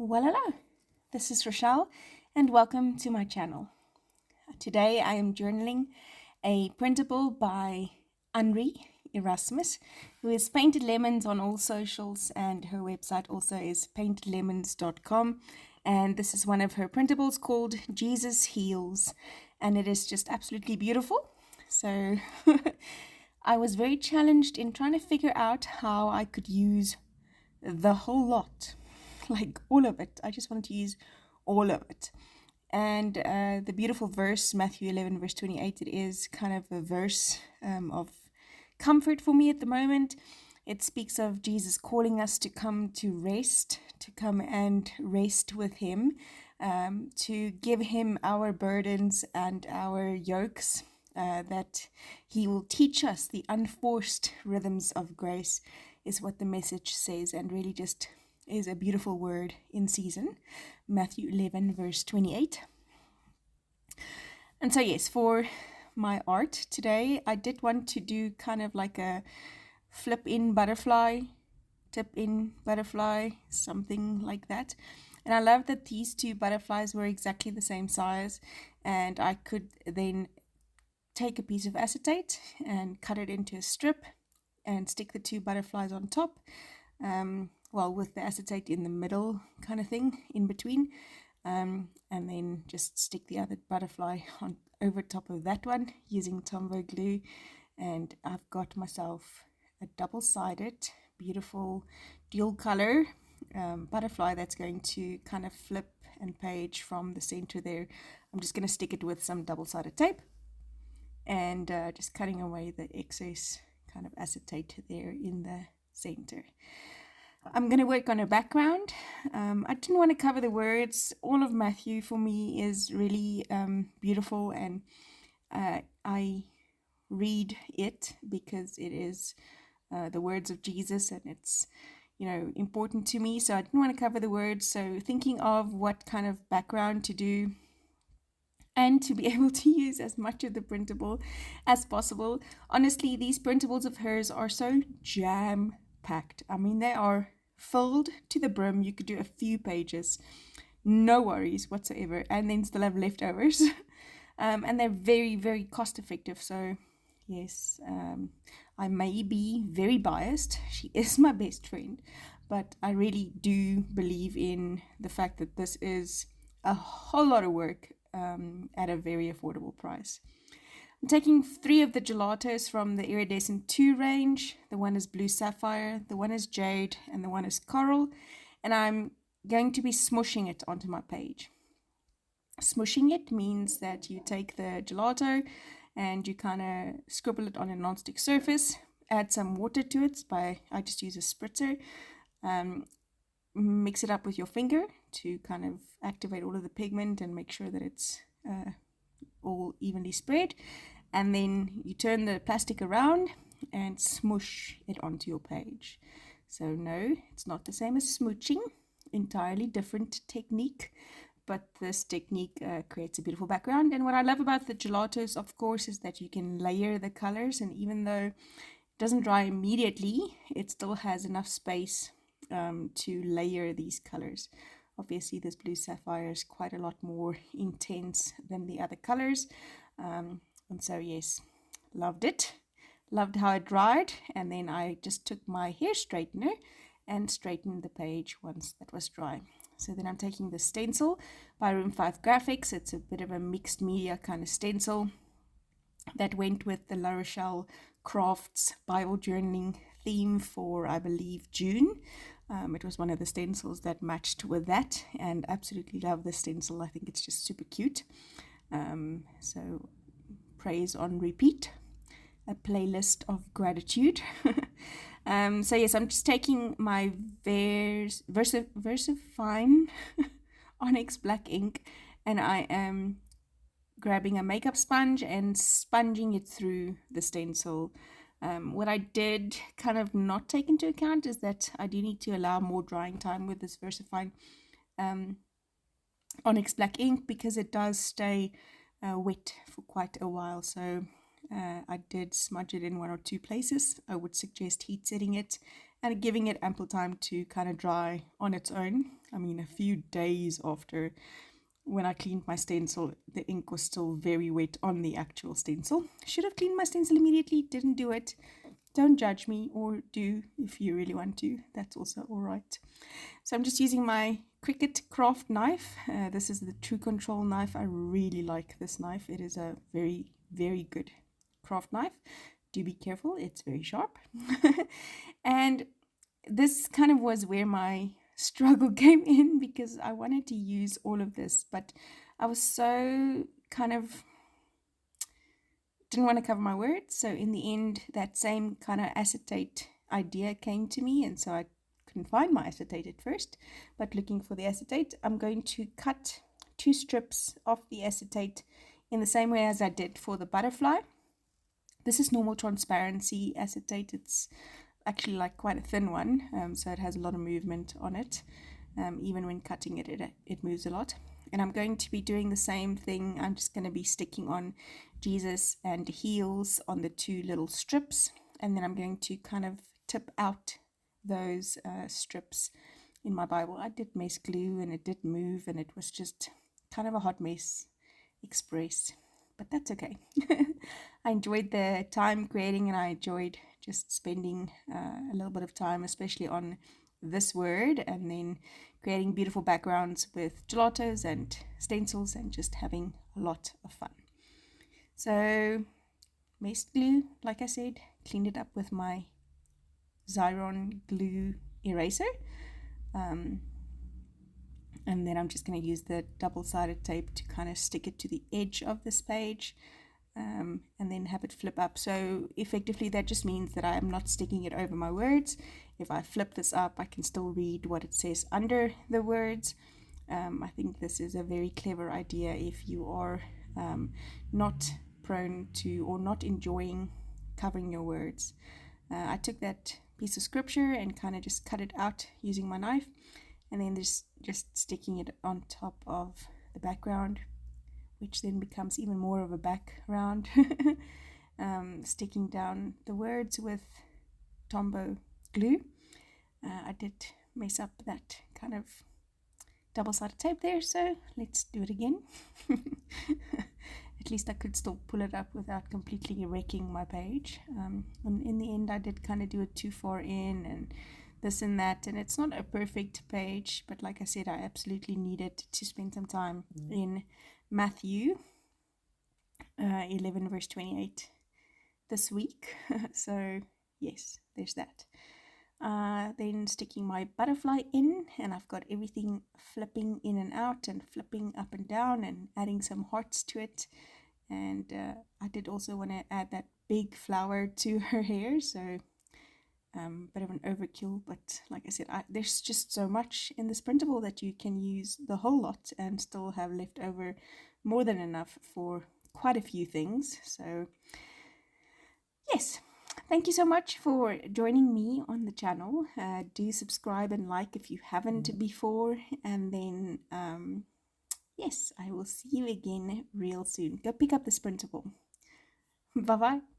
Well, hello, this is Rochelle and welcome to my channel. Today I am journaling a printable by Anri Erasmus, who has Painted Lemons on all socials, and her website also is paintedlemons.com, and this is one of her printables called Jesus Heals, and it is just absolutely beautiful. So I was very challenged in trying to figure out how I could use the whole lot, like all of it. I just wanted to use all of it. And the beautiful verse, Matthew 11 verse 28, it is kind of a verse of comfort for me at the moment. It speaks of Jesus calling us to come to rest, to come and rest with him, to give him our burdens and our yokes, that he will teach us the unforced rhythms of grace, is what the message says, and really just is a beautiful word in season. Matthew 11 verse 28. And so yes, for my art today, I did want to do kind of like a flip in butterfly, tip in butterfly, something like that. And I love that these two butterflies were exactly the same size, and I could then take a piece of acetate and cut it into a strip and stick the two butterflies on top, well, with the acetate in the middle kind of thing, in between, and then just stick the other butterfly on over top of that one using Tombow Glue. And I've got myself a double-sided, beautiful dual color butterfly that's going to kind of flip and page from the center there. I'm just going to stick it with some double-sided tape and just cutting away the excess kind of acetate there in the center. I'm going to work on a background. I didn't want to cover the words. All of Matthew for me is really beautiful, and I read it because it is the words of Jesus, and it's, you know, important to me. So I didn't want to cover the words. So thinking of what kind of background to do and to be able to use as much of the printable as possible. Honestly, these printables of hers are so jam-packed. I mean, they are filled to the brim. You could do a few pages, no worries whatsoever, and then still have leftovers. And they're very, very cost effective. So yes, I may be very biased. She is my best friend, but I really do believe in the fact that this is a whole lot of work at a very affordable price. I'm taking 3 of the gelatos from the Iridescent 2 range. The one is Blue Sapphire, the one is Jade, and the one is Coral. And I'm going to be smushing it onto my page. Smushing it means that you take the gelato and you kind of scribble it on a non-stick surface, add some water to it I just use a spritzer, mix it up with your finger to kind of activate all of the pigment and make sure that it's all evenly spread, and then you turn the plastic around and smush it onto your page. So no, it's not the same as smooching, entirely different technique, but this technique creates a beautiful background. And what I love about the gelatos, of course, is that you can layer the colors, and even though it doesn't dry immediately, it still has enough space to layer these colors. Obviously, this Blue Sapphire is quite a lot more intense than the other colors. And so, yes, loved it. Loved how it dried. And then I just took my hair straightener and straightened the page once that was dry. So then I'm taking the stencil by Room 5 Graphics. It's a bit of a mixed media kind of stencil that went with the La Rochelle Crafts Bible journaling theme for, I believe, June. It was one of the stencils that matched with that, and absolutely love the stencil. I think it's just super cute. So praise on repeat, a playlist of gratitude. So yes, I'm just taking my VersaFine Onyx black ink, and I am grabbing a makeup sponge and sponging it through the stencil. What I did kind of not take into account is that I do need to allow more drying time with this VersaFine Onyx black ink, because it does stay wet for quite a while. So I did smudge it in 1 or 2 places. I would suggest heat setting it and giving it ample time to kind of dry on its own. I mean, a few days after when I cleaned my stencil, the ink was still very wet on the actual stencil. Should have cleaned my stencil immediately, didn't do it. Don't judge me, or do if you really want to. That's also all right. So I'm just using my Cricut craft knife. This is the True Control knife. I really like this knife. It is a very, very good craft knife. Do be careful, it's very sharp. And this kind of was where my struggle came in, because I wanted to use all of this, but I was so kind of didn't want to cover my words. So in the end, that same kind of acetate idea came to me, and so I couldn't find my acetate at first, but looking for the acetate, I'm going to cut 2 strips of the acetate in the same way as I did for the butterfly. This is normal transparency acetate. It's actually like quite a thin one, so it has a lot of movement on it. Even when cutting it, it moves a lot. And I'm going to be doing the same thing. I'm just going to be sticking on Jesus and heels on the 2 little strips, and then I'm going to kind of tip out those strips in my Bible. I did mess glue and it did move, and it was just kind of a hot mess express, but that's okay. I enjoyed the time creating, and I enjoyed just spending a little bit of time, especially on this word, and then creating beautiful backgrounds with gelatos and stencils, and just having a lot of fun. So messed glue, like I said, cleaned it up with my Xyron glue eraser, and then I'm just going to use the double-sided tape to kind of stick it to the edge of this page, and then have it flip up. So effectively that just means that I am not sticking it over my words. If I flip this up, I can still read what it says under the words. I think this is a very clever idea if you are not prone to or not enjoying covering your words. I took that piece of scripture and kind of just cut it out using my knife, and then just sticking it on top of the background, which then becomes even more of a background. Sticking down the words with Tombow Glue. I did mess up that kind of double-sided tape there, so let's do it again. At least I could still pull it up without completely wrecking my page. And in the end, I did kind of do it too far in and this and that, and it's not a perfect page, but like I said, I absolutely needed to spend some time in Matthew 11 verse 28 this week. So yes, there's that. Then sticking my butterfly in, and I've got everything flipping in and out and flipping up and down and adding some hearts to it. And I did also want to add that big flower to her hair, so bit of an overkill, but like I said, there's just so much in this printable that you can use the whole lot and still have left over more than enough for quite a few things. So yes, thank you so much for joining me on the channel. Do subscribe and like if you haven't before, and then yes, I will see you again real soon. Go pick up this printable. Bye bye.